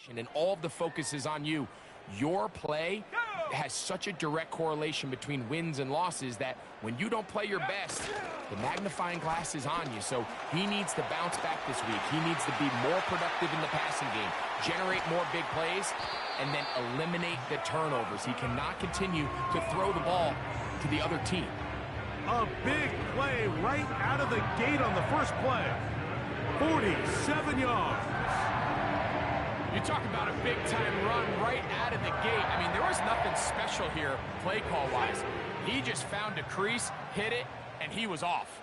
And all of the focus is on you. Your play has such a direct correlation between wins and losses that when you don't play your best, the magnifying glass is on you. So he needs to bounce back this week. He needs to be more productive in the passing game, generate more big plays, and then eliminate the turnovers. He cannot continue to throw the ball to the other team. A big play right out of the gate on the first play. 47 yards. You talk about a big-time run right out of the gate. I mean, there was nothing special here play call-wise. He just found a crease, hit it, and he was off.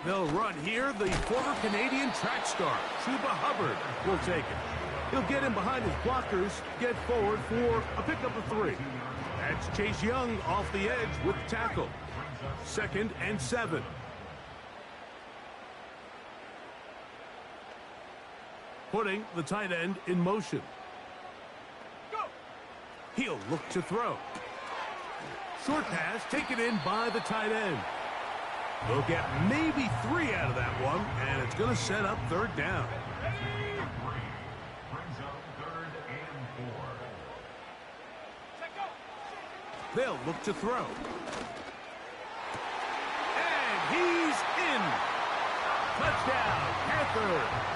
They'll run here. The former Canadian track star, Chuba Hubbard, will take it. He'll get in behind his blockers, get forward for a pickup of 3. That's Chase Young off the edge with the tackle. 2nd and 7. Putting the tight end in motion. He'll look to throw. Short pass taken in by the tight end. They'll get maybe 3 out of that one, and it's going to set up 3rd down. They'll look to throw. And he's in. Touchdown, Panthers.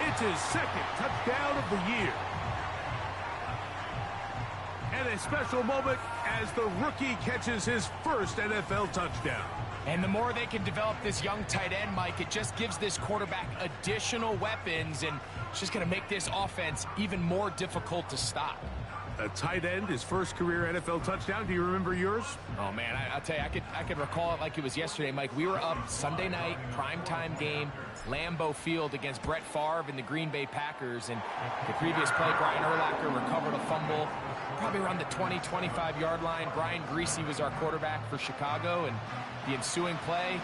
It's his 2nd touchdown of the year. And a special moment as the rookie catches his first NFL touchdown. And the more they can develop this young tight end, Mike, it just gives this quarterback additional weapons, and it's just going to make this offense even more difficult to stop. A tight end, his first career NFL touchdown. Do you remember yours? Oh, man, I'll tell you, I could recall it like it was yesterday, Mike. We were up Sunday night, primetime game, Lambeau Field against Brett Favre and the Green Bay Packers. And the previous play, Brian Urlacher recovered a fumble probably around the 20, 25-yard line. Brian Greasy was our quarterback for Chicago. And the ensuing play,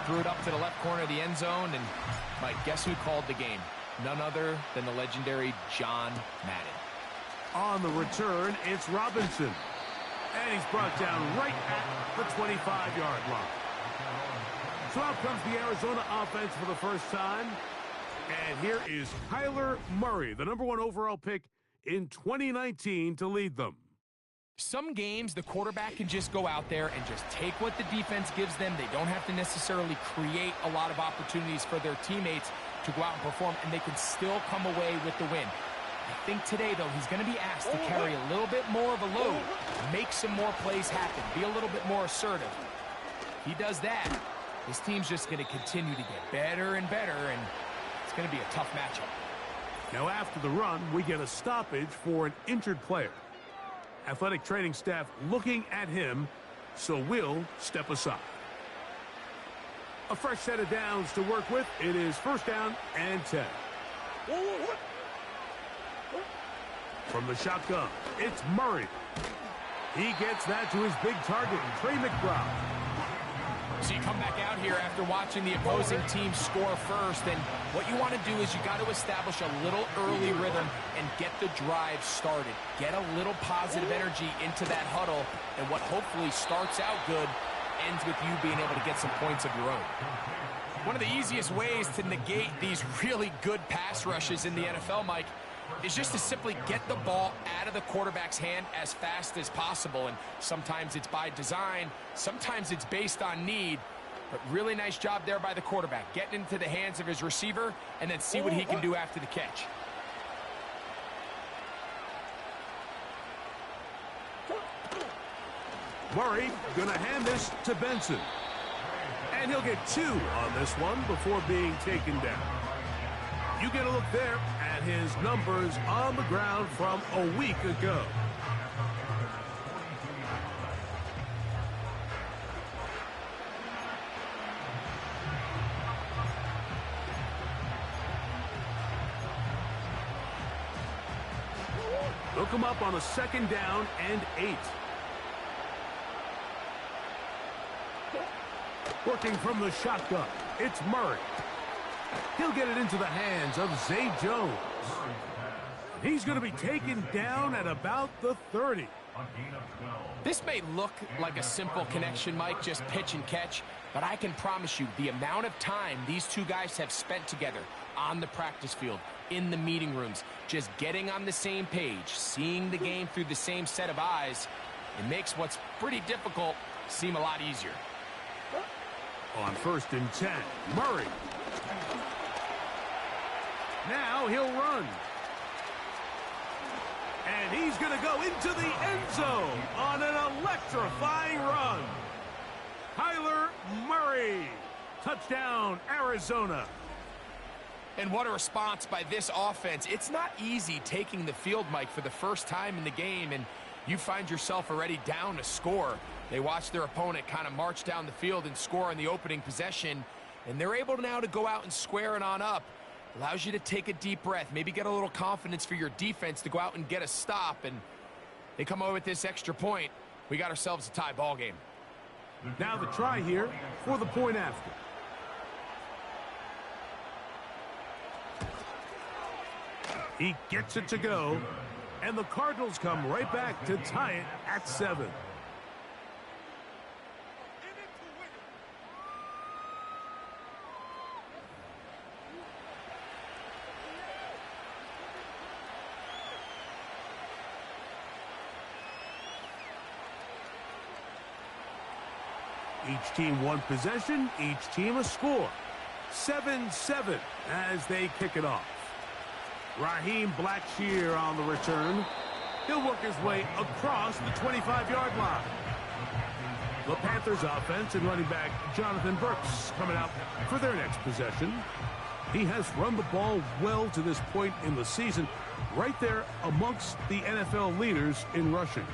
threw it up to the left corner of the end zone. And, Mike, guess who called the game? None other than the legendary John Madden. On the return, it's Robinson. And he's brought down right at the 25-yard line. So out comes the Arizona offense for the first time. And here is Kyler Murray, the #1 overall pick in 2019 to lead them. Some games, the quarterback can just go out there and just take what the defense gives them. They don't have to necessarily create a lot of opportunities for their teammates to go out and perform, and they can still come away with the win. I think today, though, he's going to be asked to carry a little bit more of a load, make some more plays happen, be a little bit more assertive. If he does that, his team's just going to continue to get better and better, and it's going to be a tough matchup. Now, after the run, we get a stoppage for an injured player. Athletic training staff looking at him, so we'll step aside. A fresh set of downs to work with. It is 1st down and 10. From the shotgun, it's Murray. He gets that to his big target, Trey McBride. So you come back out here after watching the opposing team score first, and what you want to do is you got to establish a little early rhythm and get the drive started. Get a little positive energy into that huddle, and what hopefully starts out good ends with you being able to get some points of your own. One of the easiest ways to negate these really good pass rushes in the NFL, Mike, is just to simply get the ball out of the quarterback's hand as fast as possible. And sometimes it's by design, sometimes it's based on need. But really nice job there by the quarterback, getting into the hands of his receiver and then see what he can do after the catch. Murray gonna hand this to Benson. And he'll get 2 on this one before being taken down. You get a look there at his numbers on the ground from a week ago. Look him up on a 2nd down and 8. Working from the shotgun, it's Murray. He'll get it into the hands of Zay Jones. He's going to be taken down at about the 30. This may look like a simple connection, Mike, just pitch and catch, but I can promise you the amount of time these two guys have spent together on the practice field, in the meeting rooms, just getting on the same page, seeing the game through the same set of eyes, it makes what's pretty difficult seem a lot easier. On 1st and 10, Murray. Now he'll run. And he's going to go into the end zone on an electrifying run. Kyler Murray. Touchdown, Arizona. And what a response by this offense. It's not easy taking the field, Mike, for the first time in the game, and you find yourself already down a score. They watch their opponent kind of march down the field and score in the opening possession, and they're able now to go out and square it on up. Allows you to take a deep breath, maybe get a little confidence for your defense to go out and get a stop, and they come away with this extra point. We got ourselves a tie ball game. Now the try here for the point after. He gets it to go, and the Cardinals come right back to tie it at 7. Each team one possession, each team a score. 7-7 as they kick it off. Raheem Blackshear on the return. He'll work his way across the 25-yard line. The Panthers offense and running back Jonathan Brooks coming out for their next possession. He has run the ball well to this point in the season, right there amongst the NFL leaders in rushing.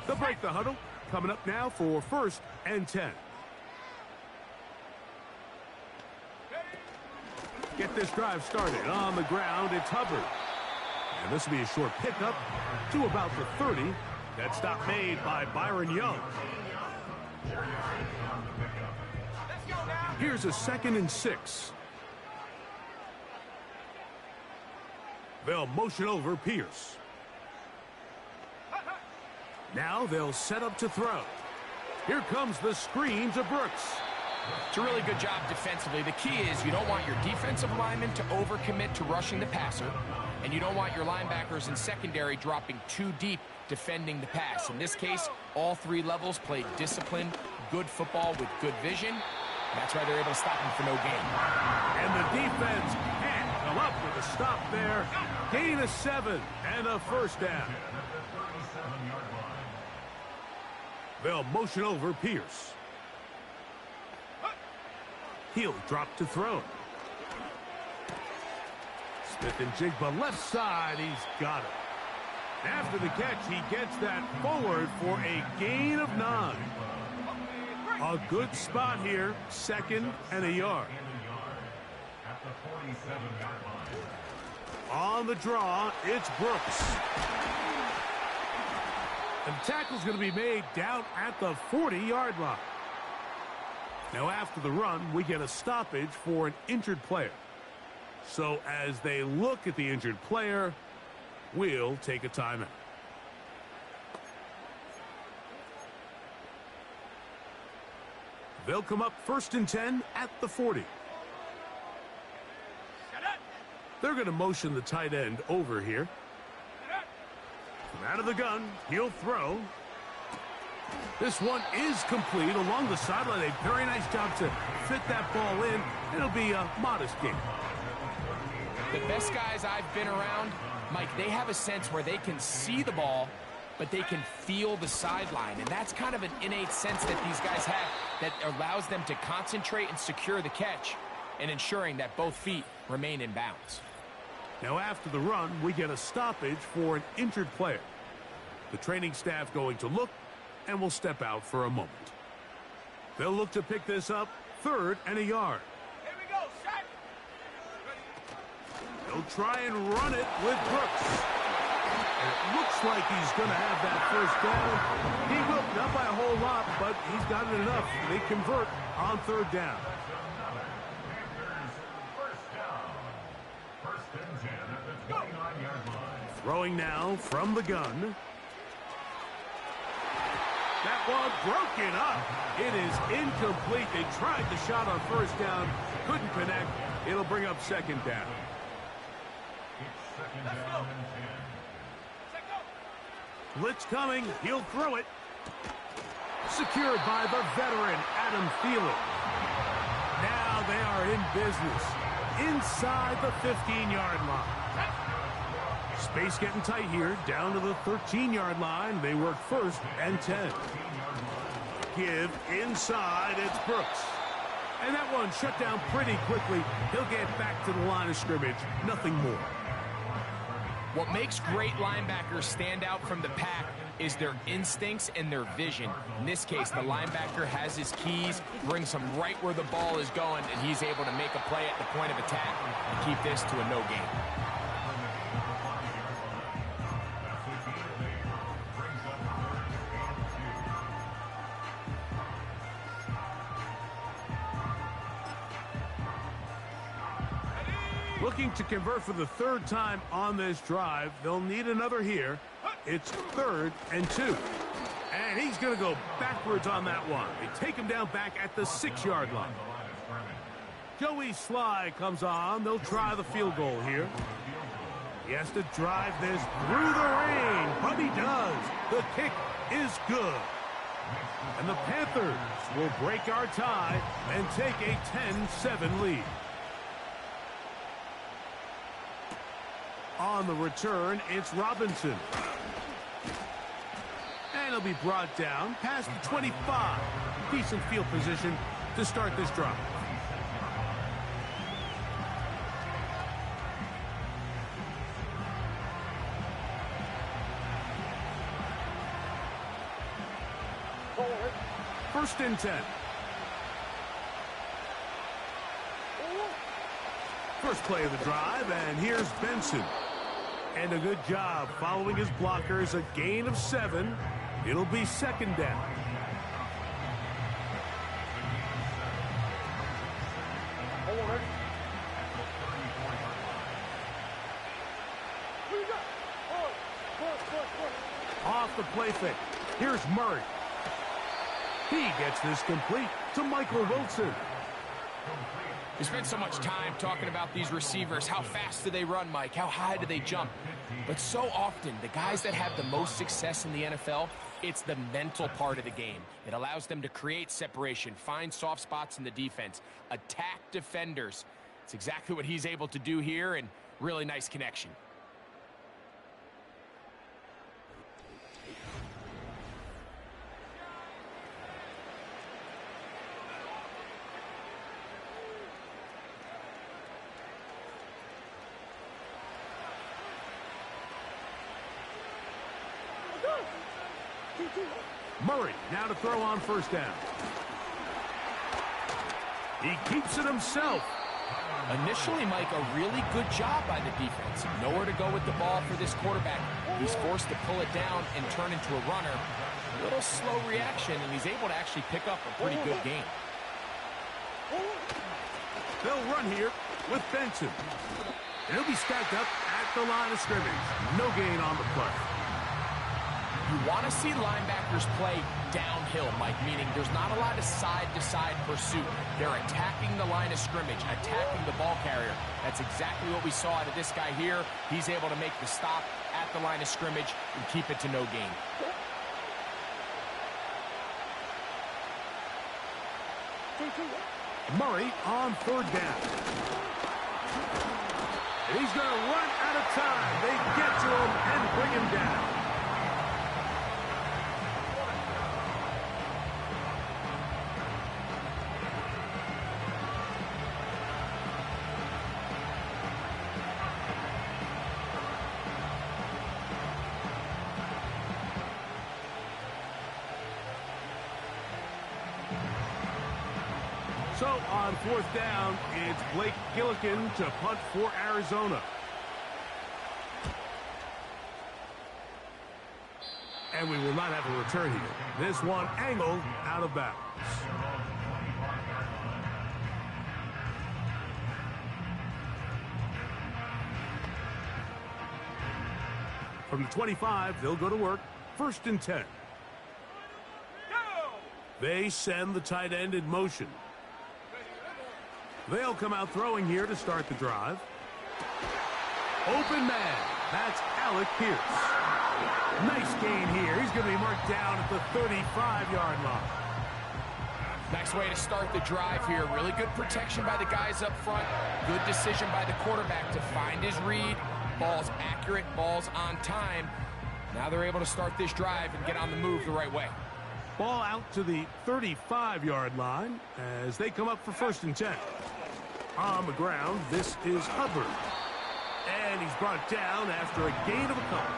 They'll break the huddle. Coming up now for 1st and 10. Get this drive started. On the ground, it's Hubbard. And this will be a short pickup to about the 30. That stop made by Byron Young. Here's a 2nd and 6. They'll motion over Pierce. Now they'll set up to throw. Here comes the screen to Brooks. It's a really good job defensively. The key is you don't want your defensive linemen to overcommit to rushing the passer, and you don't want your linebackers in secondary dropping too deep defending the pass. In this case, all 3 levels played disciplined, good football with good vision. That's why they're able to stop him for no gain. And the defense can't come up with a stop there. Gain of 7 and a 1st down. They'll motion over Pierce. He'll drop to throw. Smith and Jigba left side. He's got it. After the catch, he gets that forward for a gain of 9. A good spot here. 2nd and a yard. On the draw, it's Brooks. And the tackle's going to be made down at the 40-yard line. Now after the run, we get a stoppage for an injured player. So as they look at the injured player, we'll take a timeout. They'll come up 1st and 10 at the 40. They're going to motion the tight end over here. From out of the gun, he'll throw. This one is complete along the sideline. A very nice job to fit that ball in. It'll be a modest gain. The best guys I've been around, Mike, they have a sense where they can see the ball, but they can feel the sideline. And that's kind of an innate sense that these guys have that allows them to concentrate and secure the catch and ensuring that both feet remain in bounds. Now after the run, we get a stoppage for an injured player. The training staff going to look and will step out for a moment. They'll look to pick this up 3rd and a yard. Here we go, shot. They'll try and run it with Brooks. And it looks like he's going to have that 1st down. He will, not by a whole lot, but he's got it enough. They convert on 3rd down. Throwing now from the gun. That one broken up. It is incomplete. They tried the shot on first down. Couldn't connect. It'll bring up second down. Blitz coming. He'll throw it. Secured by the veteran, Adam Thielen. Now they are in business. Inside the 15-yard line. Space getting tight here. Down to the 13-yard line. They work 1st and 10. Give inside. It's Brooks. And that one shut down pretty quickly. He'll get back to the line of scrimmage. Nothing more. What makes great linebackers stand out from the pack is their instincts and their vision. In this case, the linebacker has his keys, brings him right where the ball is going, and he's able to make a play at the point of attack and keep this to a no gain. Looking to convert for the 3rd time on this drive. They'll need another here. It's 3rd and 2. And he's going to go backwards on that one. They take him down back at the 6-yard line. Joey Sly comes on. They'll try the field goal here. He has to drive this through the rain, but he does. The kick is good. And the Panthers will break our tie and take a 10-7 lead. On the return, it's Robinson. And he'll be brought down past the 25. Decent field position to start this drive. First and 10. First play of the drive, and here's Benson. And a good job following his blockers, a gain of 7. It'll be 2nd down. Off the play fake. Here's Murray. He gets this complete to Michael Wilson. We spent so much time talking about these receivers. How fast do they run, Mike? How high do they jump? But so often, the guys that have the most success in the NFL, it's the mental part of the game. It allows them to create separation, find soft spots in the defense, attack defenders. It's exactly what he's able to do here, and really nice connection. Murray now to throw on first down. He keeps it himself. Initially, Mike, a really good job by the defense. Nowhere to go with the ball for this quarterback. He's forced to pull it down and turn into a runner. A little slow reaction, and he's able to actually pick up a pretty good game. They'll run here with Benson. And he'll be stacked up at the line of scrimmage. No gain on the play. You want to see linebackers play downhill, Mike, meaning there's not a lot of side-to-side pursuit. They're attacking the line of scrimmage, attacking the ball carrier. That's exactly what we saw out of this guy here. He's able to make the stop at the line of scrimmage and keep it to no gain. Murray on 3rd down. And he's going to run out of time. They get to him and bring him down. So on 4th down, it's Blake Gillikin to punt for Arizona. And we will not have a return here. This one angled out of bounds. From the 25, they'll go to work. 1st and 10. They send the tight end in motion. They'll come out throwing here to start the drive. Open man. That's Alec Pierce. Nice gain here. He's going to be marked down at the 35-yard line. Nice way to start the drive here. Really good protection by the guys up front. Good decision by the quarterback to find his read. Ball's accurate, ball's on time. Now they're able to start this drive and get on the move the right way. Ball out to the 35-yard line as they come up for 1st and 10. On the ground, this is Hubbard. And he's brought down after a gain of a couple.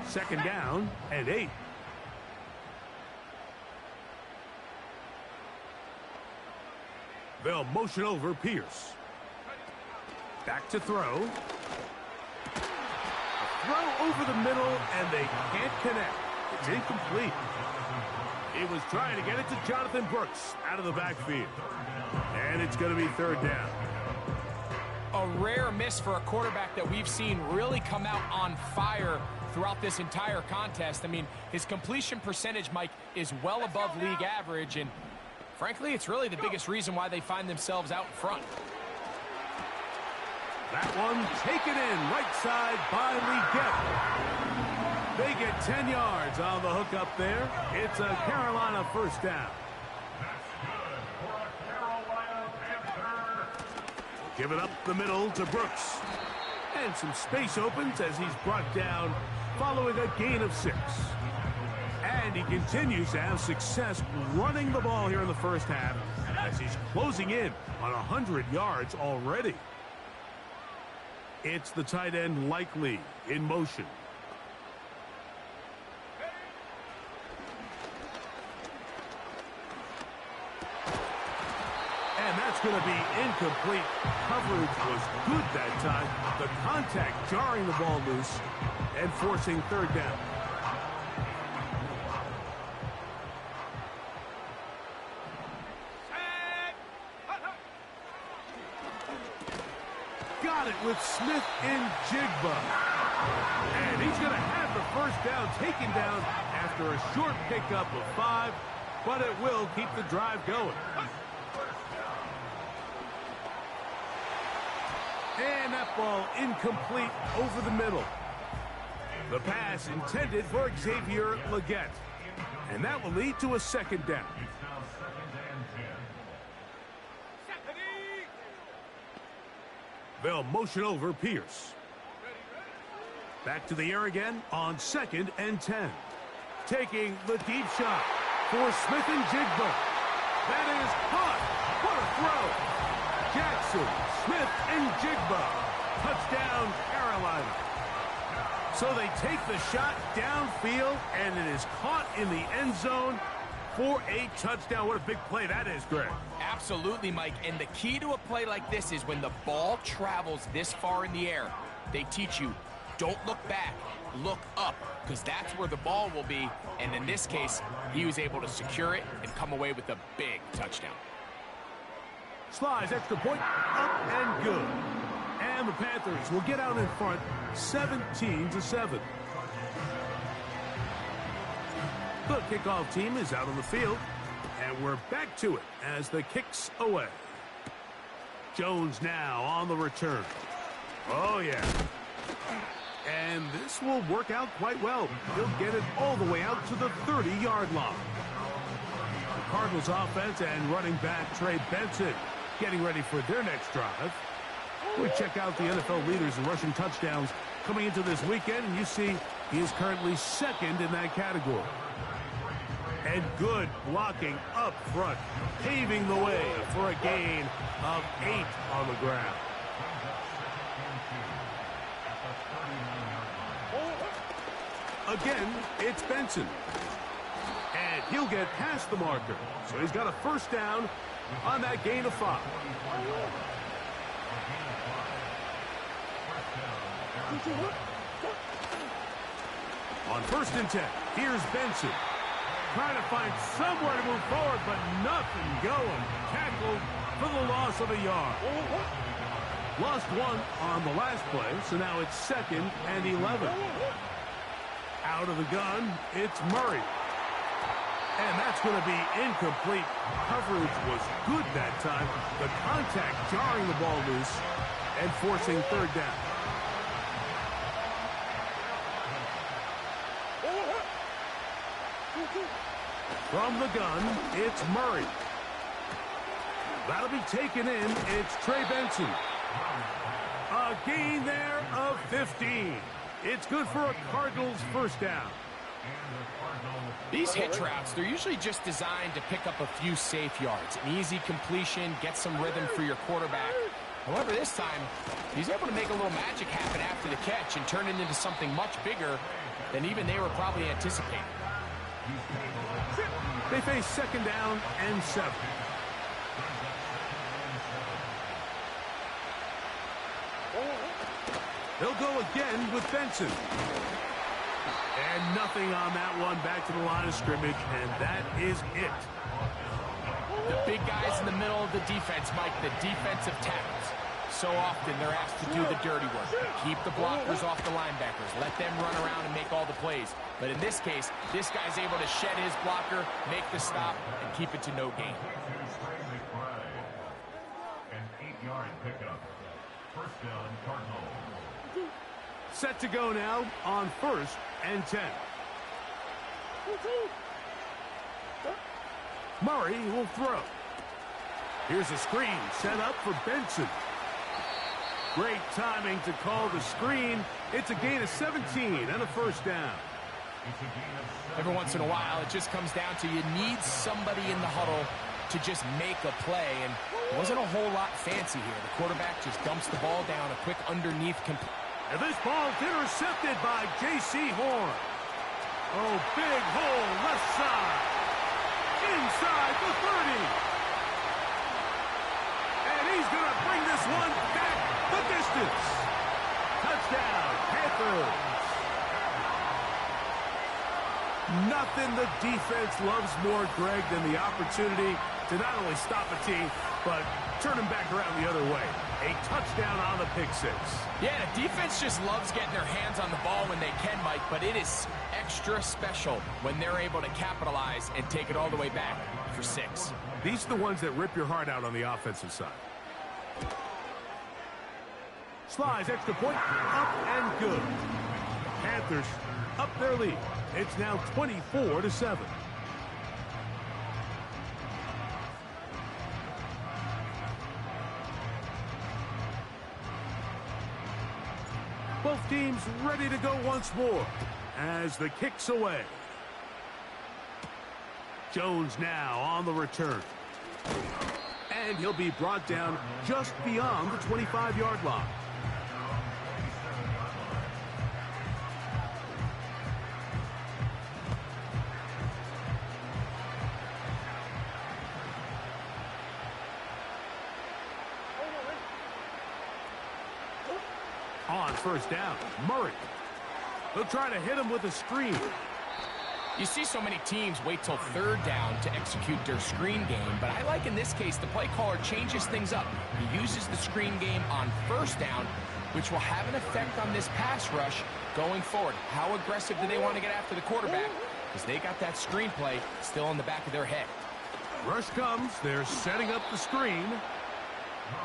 Second down and 8. They'll motion over Pierce. Back to throw. A throw over the middle, and they can't connect. It's incomplete. He was trying to get it to Jonathan Brooks out of the backfield. And it's going to be 3rd down. A rare miss for a quarterback that we've seen really come out on fire throughout this entire contest. I mean, his completion percentage, Mike, is well above league average, and frankly, it's really the biggest reason why they find themselves out front. That one taken in right side by Leggett. They get 10 yards on the hook up there. It's a Carolina 1st down. Give it up the middle to Brooks. And some space opens as he's brought down following a gain of 6. And he continues to have success running the ball here in the 1st half as he's closing in on 100 yards already. It's the tight end Likely in motion. And that's going to be incomplete. Coverage was good that time. The contact jarring the ball loose and forcing 3rd down. Got it with Smith and Jigba. And he's going to have the 1st down taken down after a short pickup of 5, but it will keep the drive going. And that ball incomplete over the middle. The pass intended for Xavier Leggett. And that will lead to a 2nd down. They'll motion over Pierce. Back to the air again on 2nd and 10. Taking the deep shot for Smith and Jigba. That is caught. What a throw. Jackson, Smith, and Jigba. Touchdown, Carolina. So they take the shot downfield, and it is caught in the end zone for a touchdown. What a big play that is, Greg. Absolutely, Mike. And the key to a play like this is when the ball travels this far in the air, they teach you, don't look back, look up, because that's where the ball will be. And in this case, he was able to secure it and come away with a big touchdown. Slides, extra point, up and good. And the Panthers will get out in front, 17-7. The kickoff team is out on the field, and we're back to it as the kick's away. Jones now on the return. Oh, yeah. And this will work out quite well. He'll get it all the way out to the 30-yard line. The Cardinals offense and running back Trey Benson getting ready for their next drive. We check out the NFL leaders in rushing touchdowns coming into this weekend, and you see he is currently 2nd in that category. And good blocking up front, paving the way for a gain of 8 on the ground. Again, it's Benson. And he'll get past the marker. So he's got a 1st down on that gain of 5. On 1st and 10, here's Benson. trying to find somewhere to move forward, but nothing going. Tackled for the loss of a yard. Lost one on the last play, so now it's 2nd and 11. Out of the gun, it's Murray. And that's going to be incomplete. Coverage was good that time. The contact jarring the ball loose and forcing 3rd down. From the gun, it's Murray. That'll be taken in. It's Trey Benson. A gain there of 15. It's good for a Cardinals 1st down. These hitch routes, they're usually just designed to pick up a few safe yards. An easy completion, get some rhythm for your quarterback. However, this time, he's able to make a little magic happen after the catch and turn it into something much bigger than even they were probably anticipating. They face 2nd down and 7. They'll go again with Benson. And nothing on that one. Back to the line of scrimmage, and that is it. The big guys in the middle of the defense, Mike, the defensive tackles. So often they're asked to do the dirty work. Keep the blockers off the linebackers. Let them run around and make all the plays. But in this case, this guy's able to shed his blocker, make the stop, and keep it to no gain. An 8-yard pickup. 1st down, Cardinals. Set to go now on 1st and 10. Murray will throw. Here's a screen set up for Benson. Great timing to call the screen. It's a gain of 17 and a 1st down. Every once in a while, it just comes down to you need somebody in the huddle to just make a play, and it wasn't a whole lot fancy here. The quarterback just dumps the ball down, a quick underneath. And this ball's intercepted by J.C. Horn. Oh, big hole left side. Inside the 30. And he's going to bring this one back the distance. Touchdown, Panthers. Nothing the defense loves more, Greg, than the opportunity to not only stop a team, but turn them back around the other way. A touchdown on the pick 6. Yeah, the defense just loves getting their hands on the ball when they can, Mike, but it is extra special when they're able to capitalize and take it all the way back for 6. These are the ones that rip your heart out on the offensive side. Slides, extra point, up and good. Panthers up their lead. It's now 24-7. Both teams ready to go once more as the kick's away. Jones now on the return. And he'll be brought down just beyond the 25-yard line. On 1st down, Murray. They'll try to hit him with a screen. You see so many teams wait till 3rd down to execute their screen game, but I like in this case the play caller changes things up. He uses the screen game on 1st down, which will have an effect on this pass rush going forward. How aggressive do they want to get after the quarterback? Because they got that screen play still in the back of their head. Rush comes. They're setting up the screen.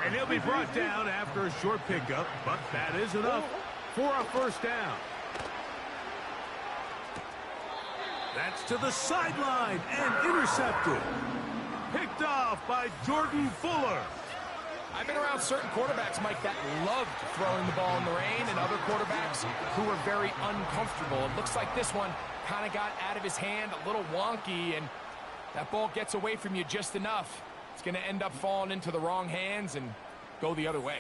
And he'll be brought down after a short pickup, but that is enough for a 1st down. That's to the sideline and intercepted. Picked off by Jordan Fuller. I've been around certain quarterbacks, Mike, that loved throwing the ball in the rain, and other quarterbacks who were very uncomfortable. It looks like this one kind of got out of his hand, a little wonky, and that ball gets away from you just enough. It's going to end up falling into the wrong hands and go the other way.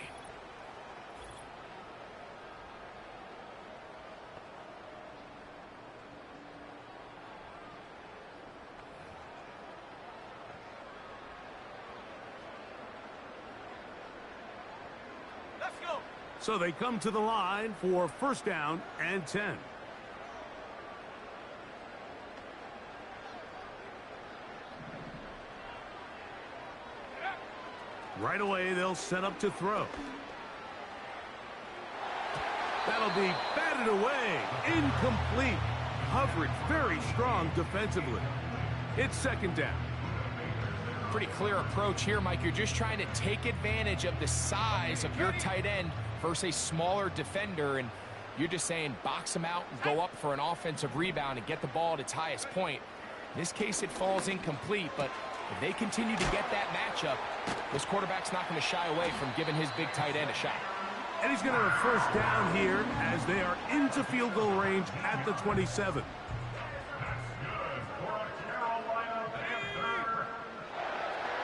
Let's go. So they come to the line for 1st down and 10. Right away, they'll set up to throw. That'll be batted away. Incomplete. Coverage very strong defensively. It's second down. Pretty clear approach here, Mike. You're just trying to take advantage of the size of your tight end versus a smaller defender, and you're just saying box him out and go up for an offensive rebound and get the ball at its highest point. In this case, it falls incomplete, but if they continue to get that matchup, this quarterback's not going to shy away from giving his big tight end a shot. And he's going to have first down here as they are into field goal range at the 27.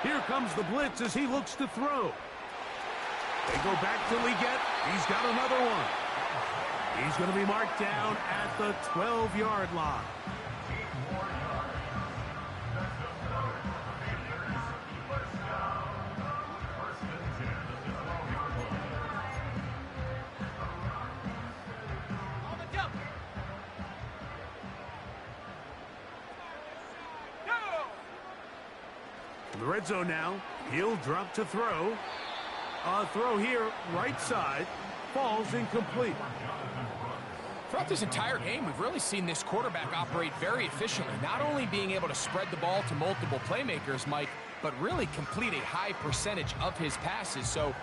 Here comes the blitz as he looks to throw. They go back to Leggett. He's got another one. He's going to be marked down at the 12-yard line. In the red zone now, he'll drop to throw. A throw here, right side, falls incomplete. Throughout this entire game, we've really seen this quarterback operate very efficiently, not only being able to spread the ball to multiple playmakers, Mike, but really complete a high percentage of his passes. So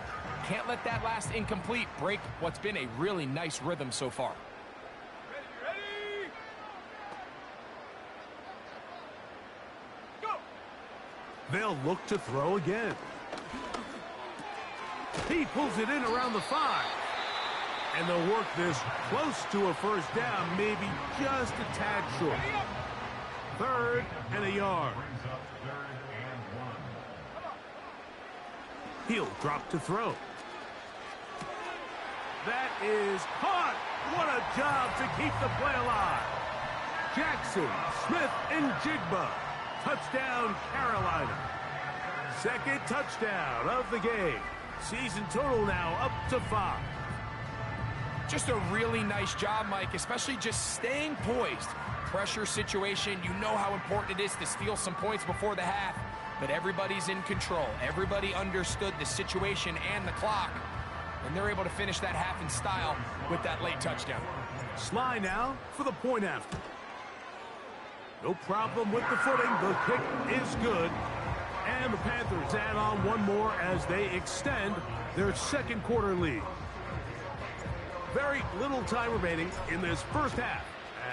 can't let that last incomplete break what's been a really nice rhythm so far. They'll look to throw again. He pulls it in around the 5. And they'll work this close to a first down, maybe just a tad short. 3rd and a yard. He'll drop to throw. That is caught. What a job to keep the play alive. Jackson, Smith, and Jigba. Touchdown, Carolina. Second touchdown of the game. Season total now up to 5. Just a really nice job, Mike, especially just staying poised. Pressure situation, you know how important it is to steal some points before the half, but everybody's in control. Everybody understood the situation and the clock, and they're able to finish that half in style with that late touchdown. Sly now for the point after. No problem with the footing. The kick is good. And the Panthers add on one more as they extend their second quarter lead. Very little time remaining in this first half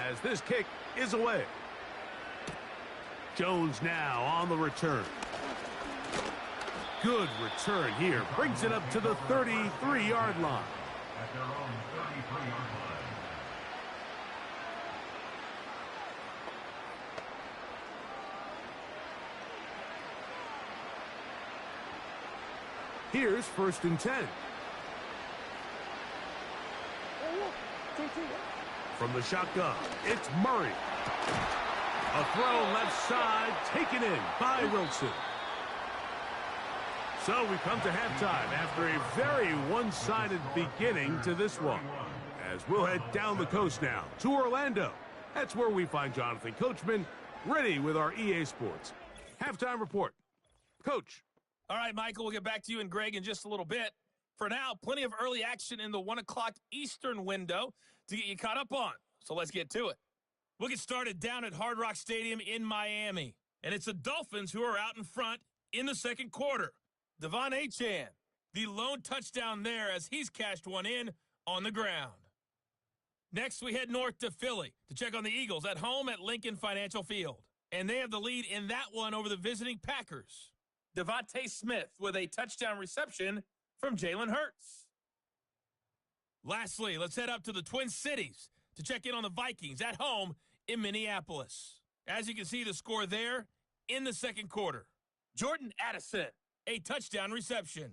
as this kick is away. Jones now on the return. Good return here. Brings it up to the 33-yard line. At their own 33-yard line. Here's 1st and 10. From the shotgun, it's Murray. A throw left side, taken in by Wilson. So we come to halftime after a very one-sided beginning to this one. As we'll head down the coast now to Orlando. That's where we find Jonathan Coachman ready with our EA Sports halftime report. Coach. All right, Michael, we'll get back to you and Greg in just a little bit. For now, plenty of early action in the 1 o'clock Eastern window to get you caught up on. So let's get to it. We'll get started down at Hard Rock Stadium in Miami. And it's the Dolphins who are out in front in the second quarter. Devon Achane, the lone touchdown there as he's cashed one in on the ground. Next, we head north to Philly to check on the Eagles at home at Lincoln Financial Field. And they have the lead in that one over the visiting Packers. Devontae Smith with a touchdown reception from Jalen Hurts. Lastly, let's head up to the Twin Cities to check in on the Vikings at home in Minneapolis. As you can see, the score there in the second quarter. Jordan Addison, a touchdown reception.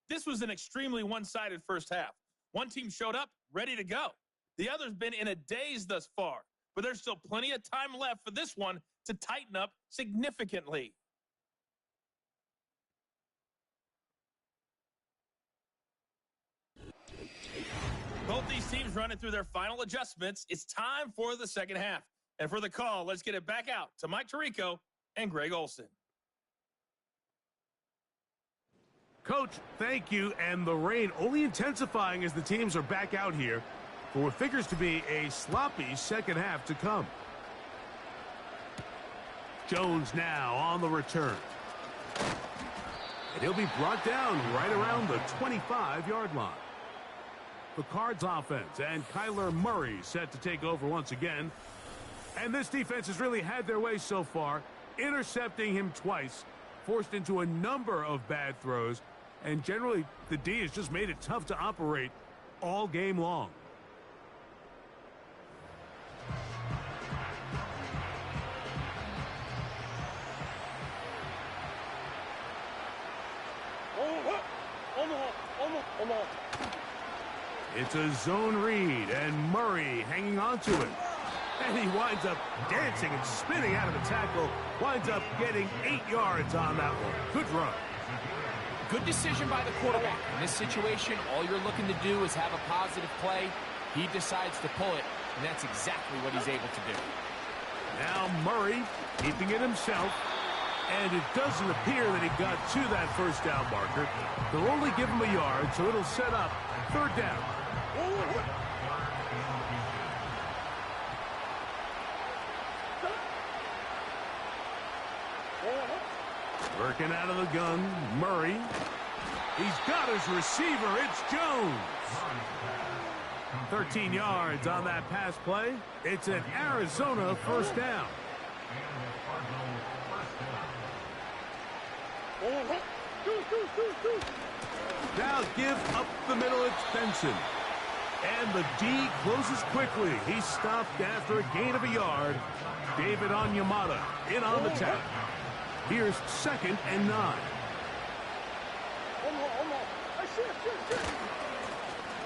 This was an extremely one-sided first half. One team showed up, ready to go. The other's been in a daze thus far, but there's still plenty of time left for this one to tighten up significantly. Both these teams running through their final adjustments. It's time for the second half. And for the call, let's get it back out to Mike Tirico and Greg Olson. Coach, thank you. And the rain only intensifying as the teams are back out here for what figures to be a sloppy second half to come. Jones now on the return. And he'll be brought down right around the 25-yard line. The Cards offense and Kyler Murray set to take over once again. And this defense has really had their way so far, intercepting him twice, forced into a number of bad throws, and generally the D has just made it tough to operate all game long. It's a zone read, and Murray hanging on to it. And he winds up dancing and spinning out of the tackle. Winds up getting 8 yards on that one. Good run. Good decision by the quarterback. In this situation, all you're looking to do is have a positive play. He decides to pull it, and that's exactly what he's able to do. Now Murray keeping it himself. And it doesn't appear that he got to that first down marker. They'll only give him a yard, so it'll set up third down. Working out of the gun, Murray. He's got his receiver. It's Jones. 13 yards on that pass play. It's an Arizona first down. Now give up the middle. It's Benson. And the D closes quickly. He's stopped after a gain of a yard. David Onyemata in on the tackle. Here's 2nd and 9.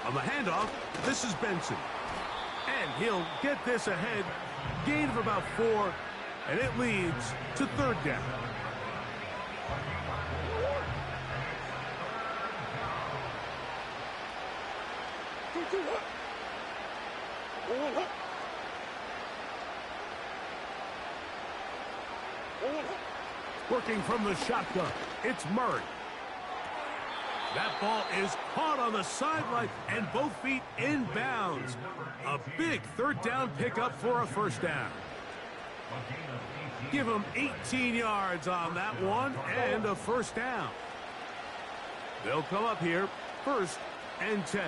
On the handoff, this is Benson. And he'll get this ahead. Gain of about 4. And it leads to third down. Working from the shotgun, it's Murray. That ball is caught on the sideline and both feet in bounds. A big third down pickup for a first down. Give him 18 yards on that one and a first down. They'll come up here, 1st and 10.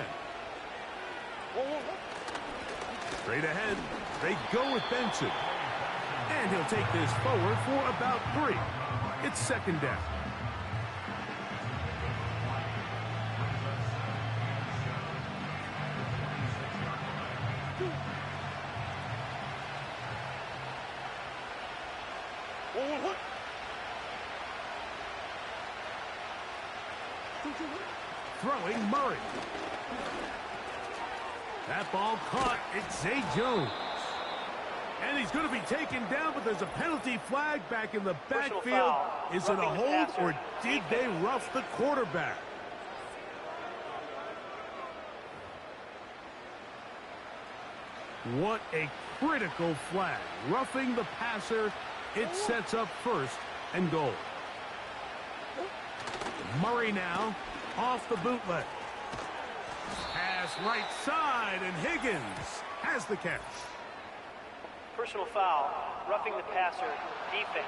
Straight ahead, they go with Benson. And he'll take this forward for about 3. It's 2nd down. Throwing Murray. That ball caught. It's Zay Jones. And he's going to be taken down, but there's a penalty flag back in the backfield. Is it a hold, or did they rough the quarterback? What a critical flag. Roughing the passer. It sets up 1st and goal. Murray now off the bootleg. Pass right side, and Higgins has the catch. Personal foul, roughing the passer, defense.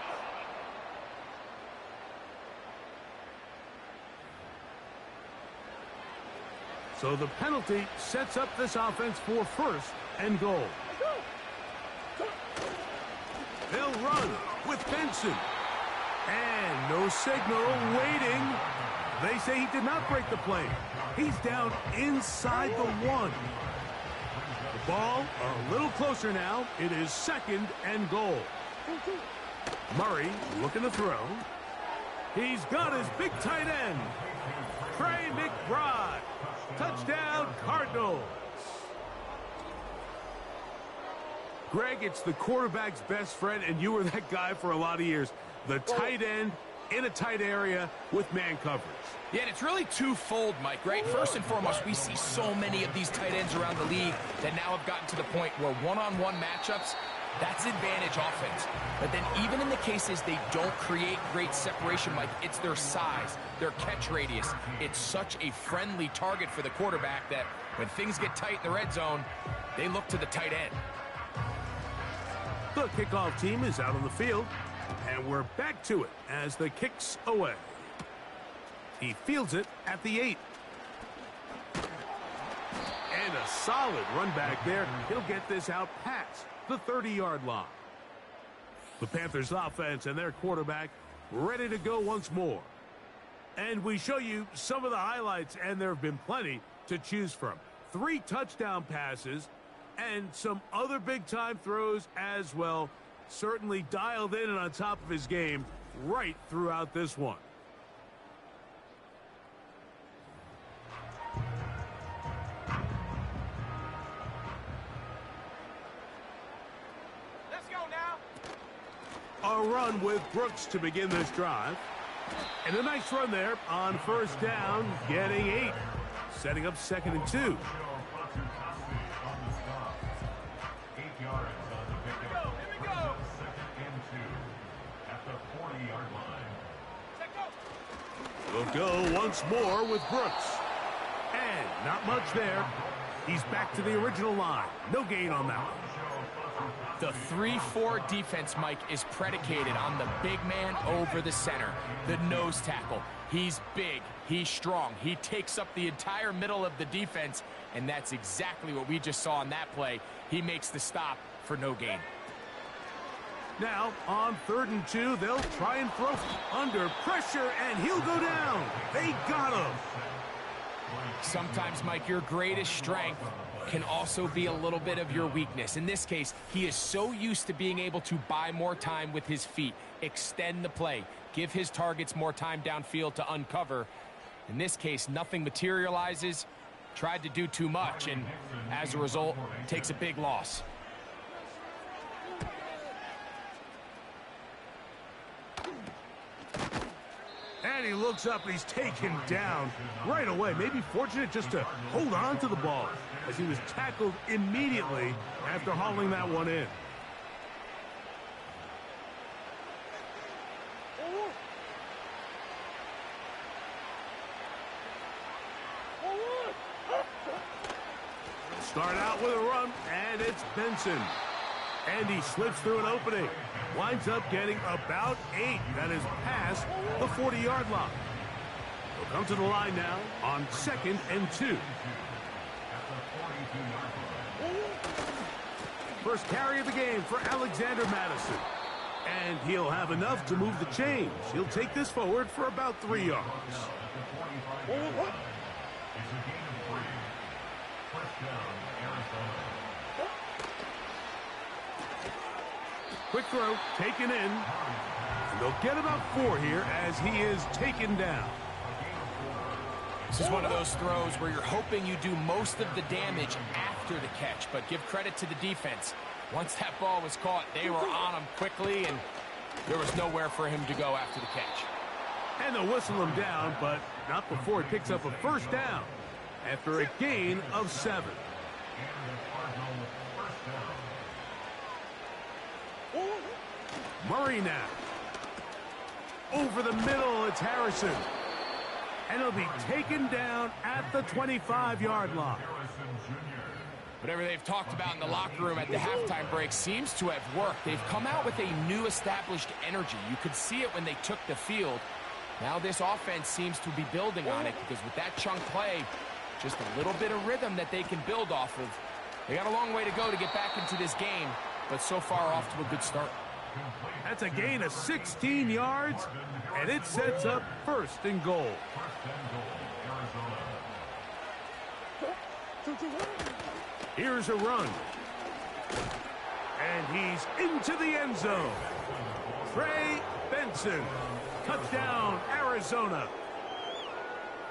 So the penalty sets up this offense for 1st and goal. They'll run with Benson. And no signal, waiting. They say he did not break the play. He's down inside the 1. The ball a little closer now. It is 2nd and goal. Murray looking to throw. He's got his big tight end, Trey McBride. Touchdown, Cardinals. Greg, it's the quarterback's best friend, and you were that guy for a lot of years. The tight end in a tight area with man coverage. Yeah, and it's really twofold, Mike, right? First and foremost, we see so many of these tight ends around the league that now have gotten to the point where one-on-one matchups, that's advantage offense. But then even in the cases they don't create great separation, Mike, it's their size, their catch radius. It's such a friendly target for the quarterback that when things get tight in the red zone, they look to the tight end. The kickoff team is out on the field, and we're back to it as the kick's away. He fields it at the 8. And a solid run back there. He'll get this out past the 30-yard line. The Panthers offense and their quarterback ready to go once more. And we show you some of the highlights, and there have been plenty to choose from. 3 touchdown passes and some other big-time throws as well. Certainly dialed in and on top of his game right throughout this one. Let's go now. A run with Brooks to begin this drive. And a nice run there on first down, getting 8. Setting up 2nd and 2. We'll go once more with Brooks. And not much there. He's back to the original line. No gain on that one. The 3-4 defense, Mike, is predicated on the big man over the center, the nose tackle. He's big, he's strong, he takes up the entire middle of the defense, and that's exactly what we just saw on that play. He makes the stop for no gain. Now, on 3rd and 2, they'll try and throw under pressure, and he'll go down. They got him. Sometimes, Mike, your greatest strength can also be a little bit of your weakness. In this case, he is so used to being able to buy more time with his feet, extend the play, give his targets more time downfield to uncover. In this case, nothing materializes, tried to do too much, and as a result, takes a big loss. And he looks up and he's taken down right away. Maybe fortunate just to hold on to the ball as he was tackled immediately after hauling that one in. Start out with a run, and it's Benson. And he slips through an opening. Winds up getting about 8. That is past the 40-yard line. He'll come to the line now on 2nd and 2. First carry of the game for Alexander Madison. And he'll have enough to move the chains. He'll take this forward for about 3 yards. Quick throw, taken in. And they'll get about 4 here as he is taken down. This is one of those throws where you're hoping you do most of the damage after the catch, but give credit to the defense. Once that ball was caught, they were on him quickly, and there was nowhere for him to go after the catch. And they'll whistle him down, but not before he picks up a first down after a gain of 7. Murray now. Over the middle, it's Harrison. And he'll be taken down at the 25-yard line. Whatever they've talked about in the locker room at the halftime break seems to have worked. They've come out with a new established energy. You could see it when they took the field. Now this offense seems to be building on it because with that chunk play, just a little bit of rhythm that they can build off of. They got a long way to go to get back into this game, but so far off to a good start. That's a gain of 16 yards, and it sets up 1st and goal. Here's a run. And he's into the end zone. Trey Benson. Touchdown, Arizona.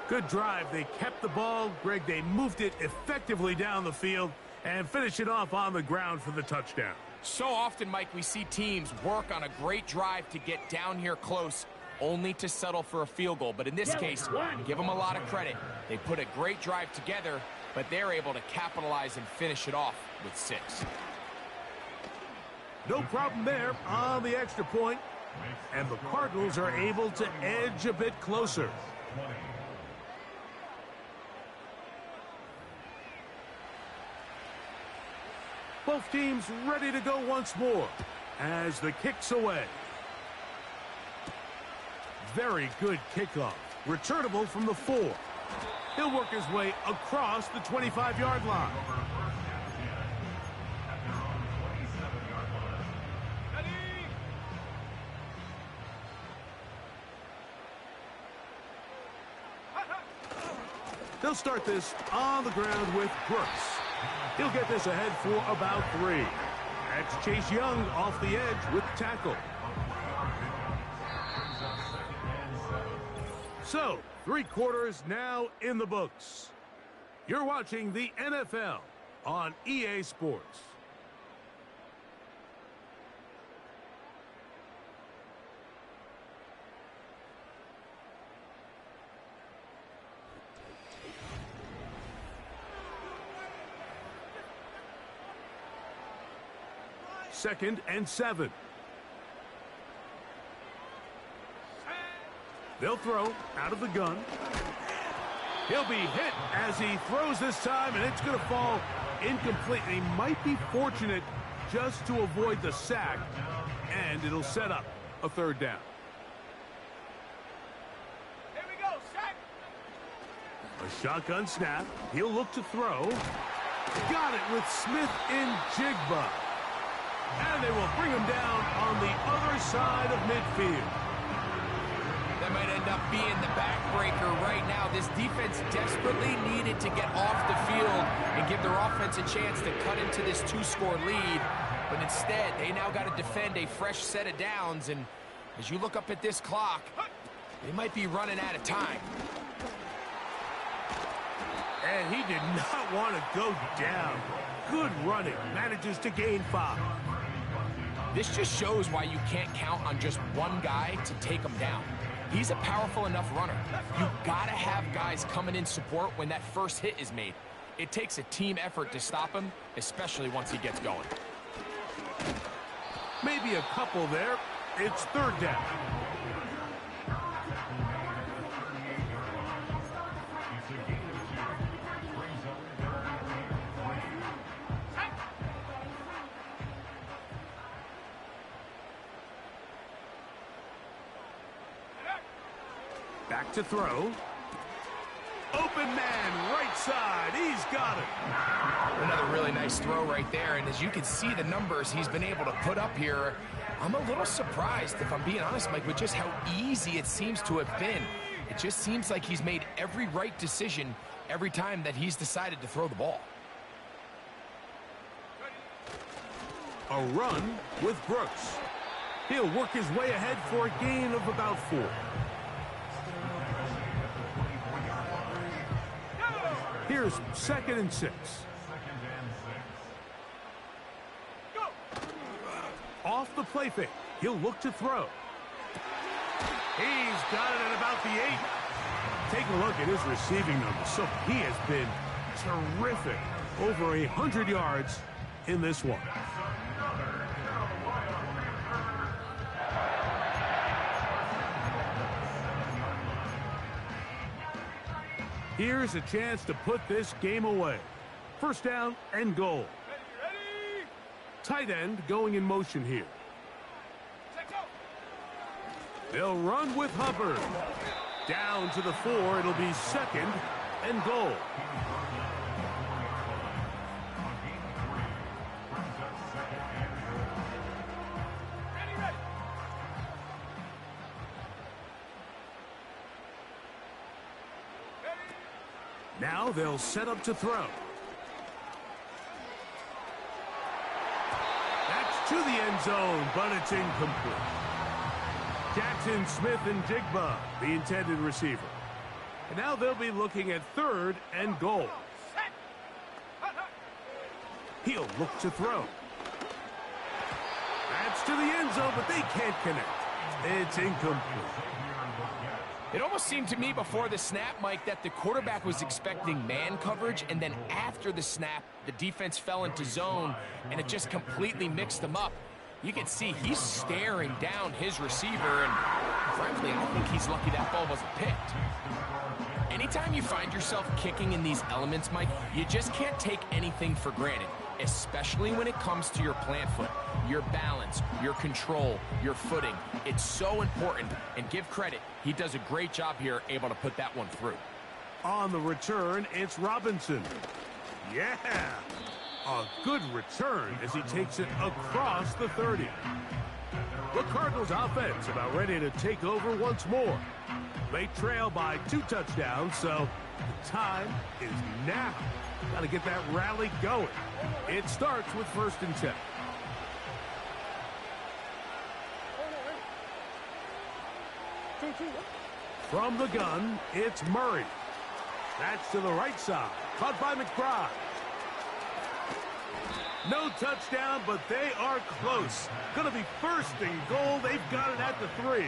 Good drive. They kept the ball. Greg, they moved it effectively down the field and finish it off on the ground for the touchdown. So often, Mike, we see teams work on a great drive to get down here close only to settle for a field goal. But in this case, give them a lot of credit. They put a great drive together, but they're able to capitalize and finish it off with 6. No problem there on the extra point. And the Cardinals are able to edge a bit closer. Both teams ready to go once more as the kick's away. Very good kickoff. Returnable from the 4. He'll work his way across the 25-yard line. They'll start this on the ground with Brooks. He'll get this ahead for about 3. That's Chase Young off the edge with the tackle. So, 3 quarters now in the books. You're watching the NFL on EA Sports. Second and 7. They'll throw out of the gun. He'll be hit as he throws this time, and it's going to fall incomplete. And he might be fortunate just to avoid the sack, and it'll set up a 3rd down. Here we go, sack. A shotgun snap. He'll look to throw. Got it with Smith in Jigba. And they will bring him down on the other side of midfield. That might end up being the backbreaker right now. This defense desperately needed to get off the field and give their offense a chance to cut into this 2-score lead. But instead, they now got to defend a fresh set of downs. And as you look up at this clock, they might be running out of time. And he did not want to go down. Good running. Manages to gain 5. This just shows why you can't count on just one guy to take him down. He's a powerful enough runner. You gotta have guys coming in support when that first hit is made. It takes a team effort to stop him, especially once he gets going. Maybe a couple there. It's 3rd down. Back to throw. Open man, right side. He's got it. Another really nice throw right there. And as you can see the numbers he's been able to put up here, I'm a little surprised, if I'm being honest, Mike, with just how easy it seems to have been. It just seems like he's made every right decision every time that he's decided to throw the ball. A run with Brooks. He'll work his way ahead for a gain of about 4. Here's 2nd and 6. Off the play fake. He'll look to throw. He's got it at about the 8. Take a look at his receiving numbers. So he has been terrific. Over 100 yards in this one. Here's a chance to put this game away. 1st down and goal. Ready? Tight end going in motion here. They'll run with Hubbard. Down to the 4. It'll be 2nd and goal. Now they'll set up to throw. That's to the end zone, but it's incomplete. Jackson, Smith, and Jigba, the intended receiver. And now they'll be looking at 3rd and goal. He'll look to throw. That's to the end zone, but they can't connect. It's incomplete. It almost seemed to me before the snap, Mike, that the quarterback was expecting man coverage, and then after the snap, the defense fell into zone, and it just completely mixed them up. You can see he's staring down his receiver, and frankly, I think he's lucky that ball wasn't picked. Anytime you find yourself kicking in these elements, Mike, you just can't take anything for granted, especially when it comes to your plant foot, your balance, your control, your footing. It's so important, and give credit, he does a great job here able to put that one through. On the return, it's Robinson. Yeah, a good return as he takes it across the 30. The Cardinals offense about ready to take over once more. They trail by 2 touchdowns, so the time is now. Got to get that rally going. It starts with 1st and 10. From the gun, it's Murray. That's to the right side. Caught by McBride. No touchdown, but they are close. Going to be 1st and goal. They've got it at the 3.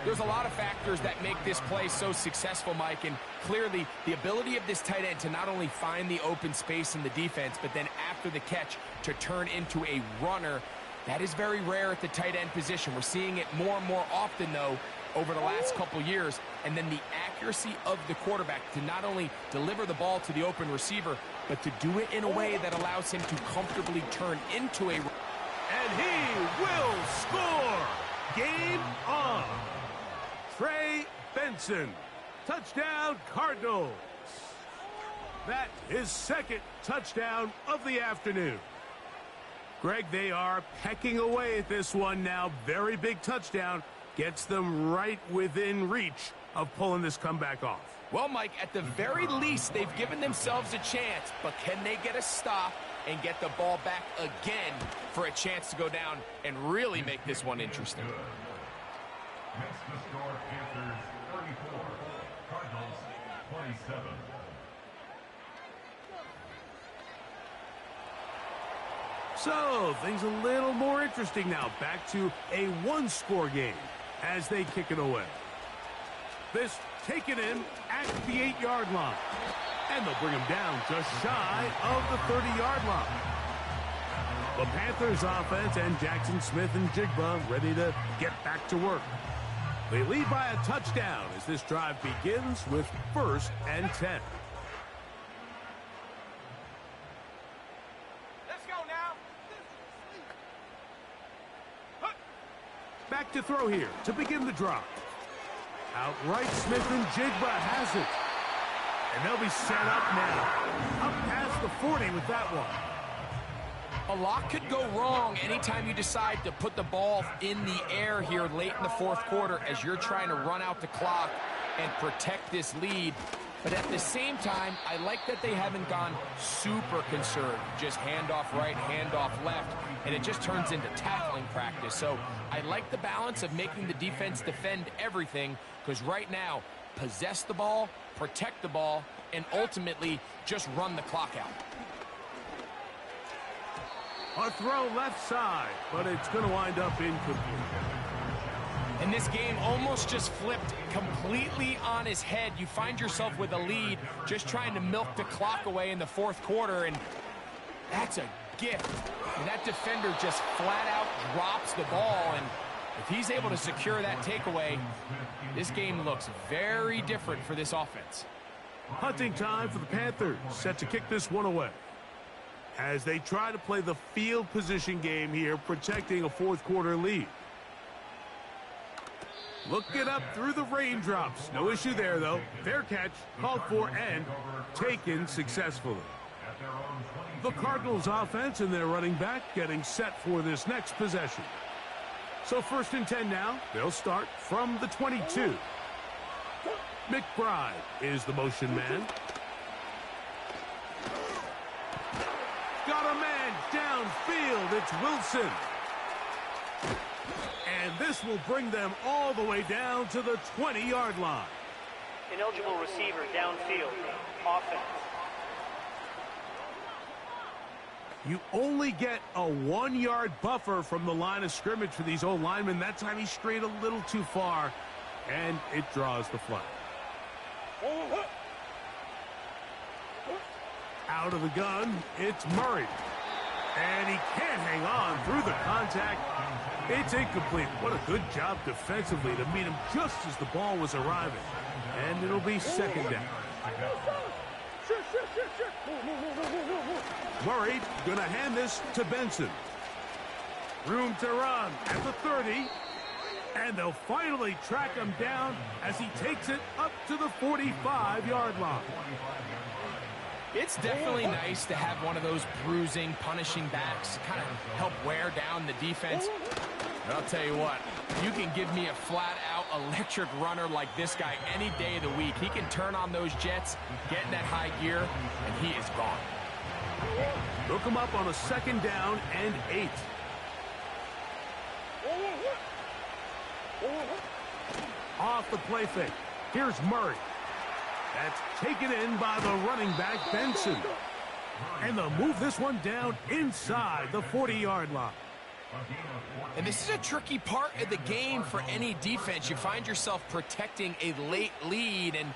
There's a lot of factors that make this play so successful, Mike, and clearly the ability of this tight end to not only find the open space in the defense, but then after the catch to turn into a runner, that is very rare at the tight end position. We're seeing it more and more often, though, over the last couple years, and then the accuracy of the quarterback to not only deliver the ball to the open receiver, but to do it in a way that allows him to comfortably turn into a... And he will score! Game on! Trey Benson, touchdown Cardinals. That is 2nd touchdown of the afternoon. Greg, they are pecking away at this one now. Very big touchdown. Gets them right within reach of pulling this comeback off. Well, Mike, at the very least, they've given themselves a chance, but can they get a stop and get the ball back again for a chance to go down and really make this one interesting? Next to score, Panthers 34, Cardinals 27. So, things a little more interesting now. Back to a 1-score game as they kick it away. This taken in at the 8-yard line. And they'll bring him down just shy of the 30-yard line. The Panthers offense and Jackson Smith and Jigba ready to get back to work. They lead by a touchdown as this drive begins with 1st and 10. Let's go now. Back to throw here to begin the drive. Outright, Smith and Jigba has it. And they'll be set up now. Up past the 40 with that one. A lot could go wrong anytime you decide to put the ball in the air here late in the 4th quarter as you're trying to run out the clock and protect this lead. But at the same time, I like that they haven't gone super conservative. Just handoff right, handoff left, and it just turns into tackling practice. So I like the balance of making the defense defend everything, because right now, possess the ball, protect the ball, and ultimately just run the clock out. A throw left side, but it's going to wind up incomplete. And this game almost just flipped completely on his head. You find yourself with a lead, just trying to milk the clock away in the 4th quarter, and that's a gift. And that defender just flat out drops the ball, and if he's able to secure that takeaway, this game looks very different for this offense. Hunting time for the Panthers, set to kick this one away. As they try to play the field position game here, protecting a 4th quarter lead. Looking up through the raindrops. No issue there, though. Fair catch, called for, and taken successfully. The Cardinals offense and their running back getting set for this next possession. So 1st and 10 now. They'll start from the 22. McBride is the motion man. Got a man downfield. It's Wilson. And this will bring them all the way down to the 20-yard line. Ineligible receiver downfield. Offense. You only get a 1-yard buffer from the line of scrimmage for these old linemen. That time he strayed a little too far. and it draws the flag. Out of the gun, it's Murray. And he can't hang on through the contact. It's incomplete. What a good job defensively to meet him just as the ball was arriving. And it'll be second down. Murray gonna hand this to Benson. Room to run at the 30. And they'll finally track him down as he takes it up to the 45-yard line. It's definitely nice to have one of those bruising, punishing backs kind of help wear down the defense. But I'll tell you what, you can give me a flat-out electric runner like this guy any day of the week. He can turn on those jets, get in that high gear, and he is gone. Look him up on a second down and 8. Off the play fake. Here's Murray. That's taken in by the running back, Benson. And they'll move this one down inside the 40-yard line. And this is a tricky part of the game for any defense. You find yourself protecting a late lead, and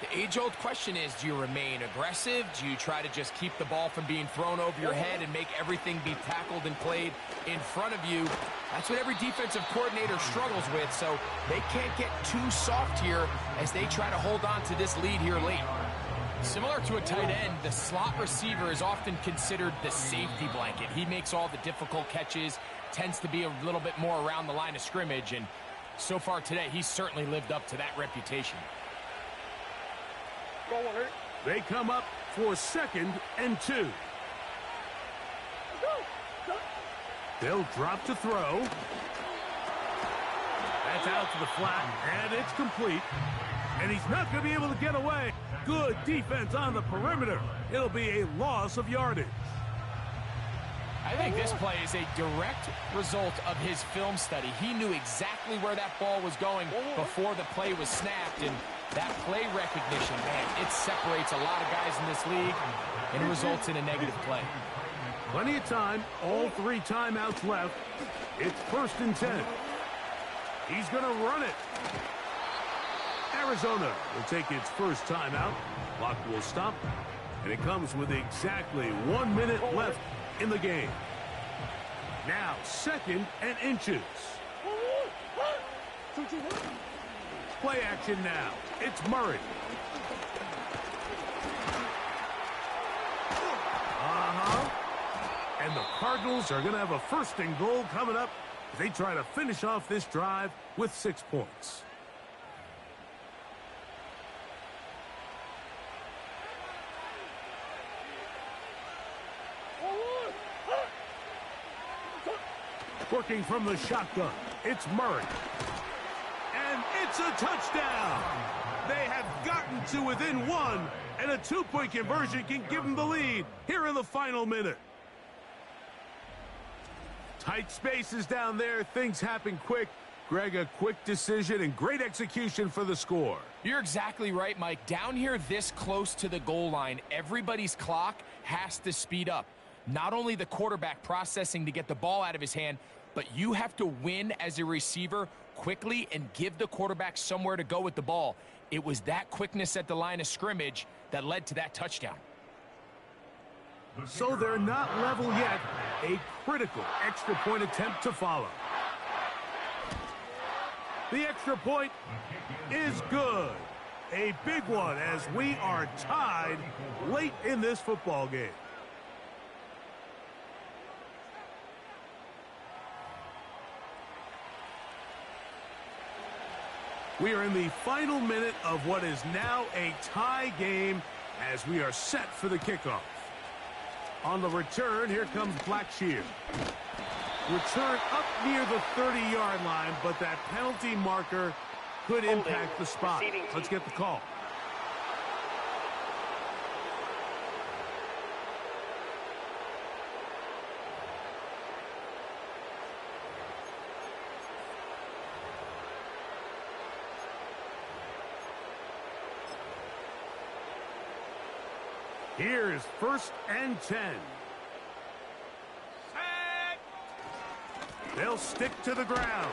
the age-old question is, do you remain aggressive? Do you try to just keep the ball from being thrown over your head and make everything be tackled and played in front of you? That's what every defensive coordinator struggles with, so they can't get too soft here as they try to hold on to this lead here late. Similar to a tight end, the slot receiver is often considered the safety blanket. He makes all the difficult catches, tends to be a little bit more around the line of scrimmage, and so far today, he's certainly lived up to that reputation. They come up for second and 2. They'll drop to throw. That's out to the flat, and it's complete. And he's not going to be able to get away. Good defense on the perimeter. It'll be a loss of yardage. I think this play is a direct result of his film study. He knew exactly where that ball was going before the play was snapped, and that play recognition, man, it separates a lot of guys in this league and results in a negative play. Plenty of time, all 3 timeouts left. It's 1st and 10. He's going to run it. Arizona will take its first timeout. Clock will stop, and it comes with exactly 1 minute left in the game. Now, 2nd and inches. Play action now. It's Murray. And the Cardinals are going to have a 1st and goal coming up as they try to finish off this drive with 6 points. Working from the shotgun, it's Murray. And it's a touchdown. They have gotten to within 1, and a 2-point conversion can give them the lead here in the final minute. Tight spaces down there. Things happen quick. Greg, a quick decision and great execution for the score. You're exactly right, Mike. Down here this close to the goal line, everybody's clock has to speed up. Not only the quarterback processing to get the ball out of his hand, but you have to win as a receiver quickly and give the quarterback somewhere to go with the ball. It was that quickness at the line of scrimmage that led to that touchdown. So they're not level yet. A critical extra point attempt to follow. The extra point is good. A big one as we are tied late in this football game. We are in the final minute of what is now a tie game as we are set for the kickoff. On the return, here comes Blackshear. Return up near the 30-yard line, but that penalty marker could impact the spot. Let's get the call. Here's 1st and 10. They'll stick to the ground.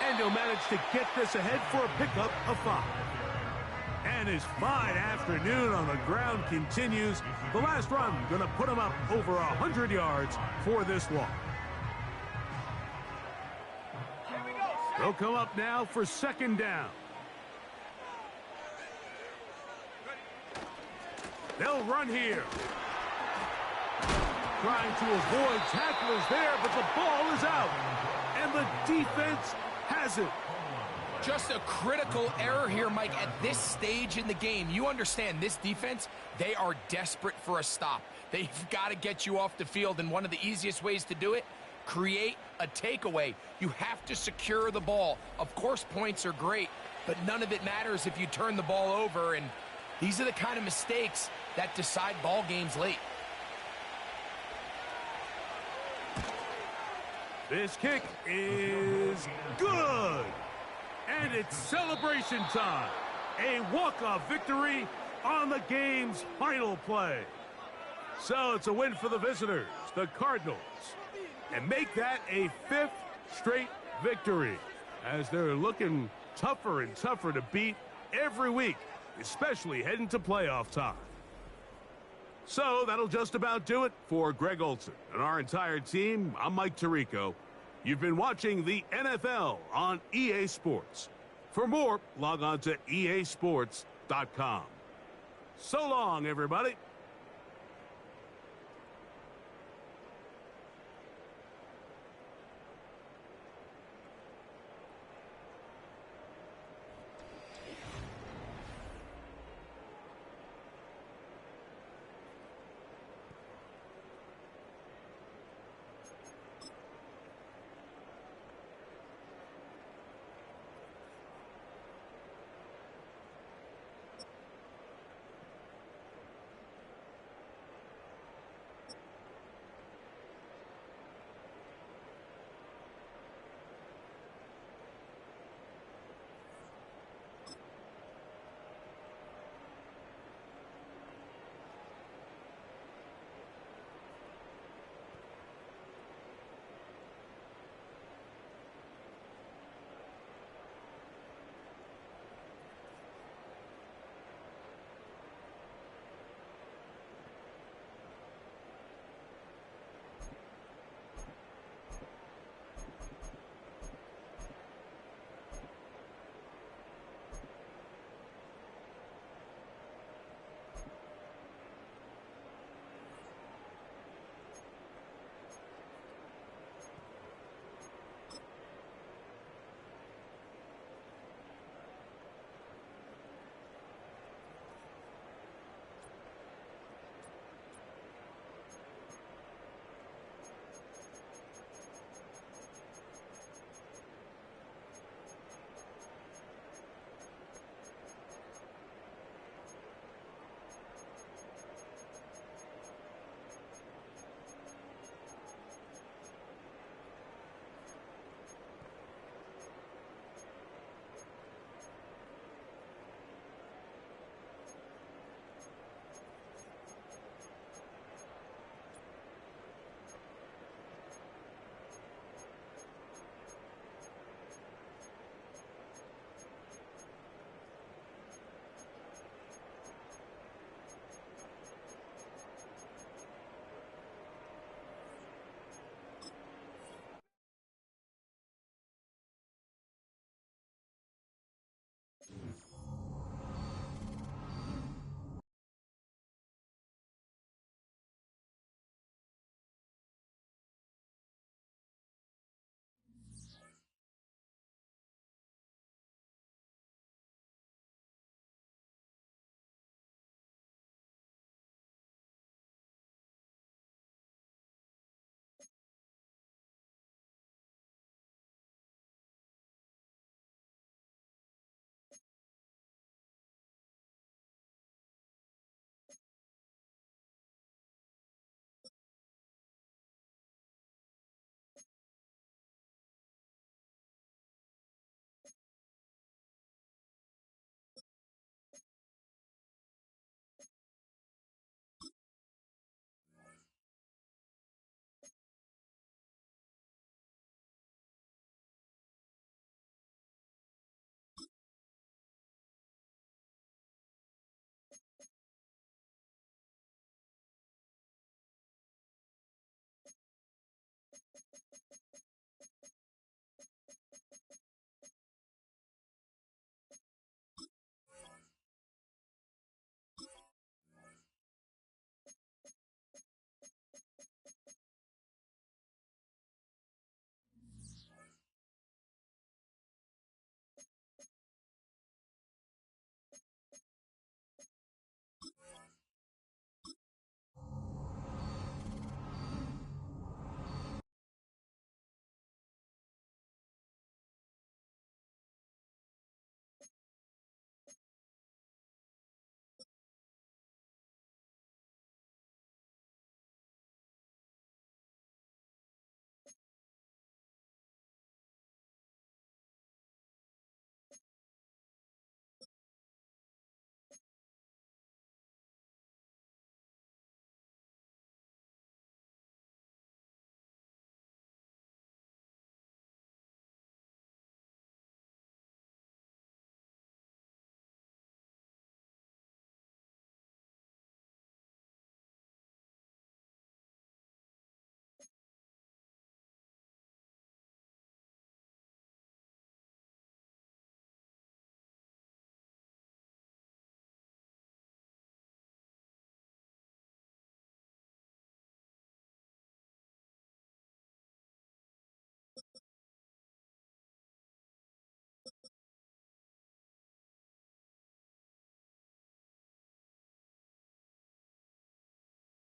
And he'll manage to get this ahead for a pickup of 5. And his fine afternoon on the ground continues. The last run going to put him up over 100 yards for this walk. They'll come up now for 2nd down. They'll run here. Trying to avoid tacklers there, but the ball is out. And the defense has it. Just a critical error here, Mike, at this stage in the game. You understand this defense, they are desperate for a stop. They've got to get you off the field, and one of the easiest ways to do it, create a takeaway. You have to secure the ball. Of course, points are great, but none of it matters if you turn the ball over, and these are the kind of mistakes that decide ball games late. This kick is good. And it's celebration time. A walk-off victory on the game's final play. So it's a win for the visitors, the Cardinals, and make that a 5th straight victory as they're looking tougher and tougher to beat every week, especially heading to playoff time. So that'll just about do it for Greg Olson and our entire team. I'm Mike Tirico. You've been watching the NFL on EA Sports. For more, log on to easports.com. So long, everybody.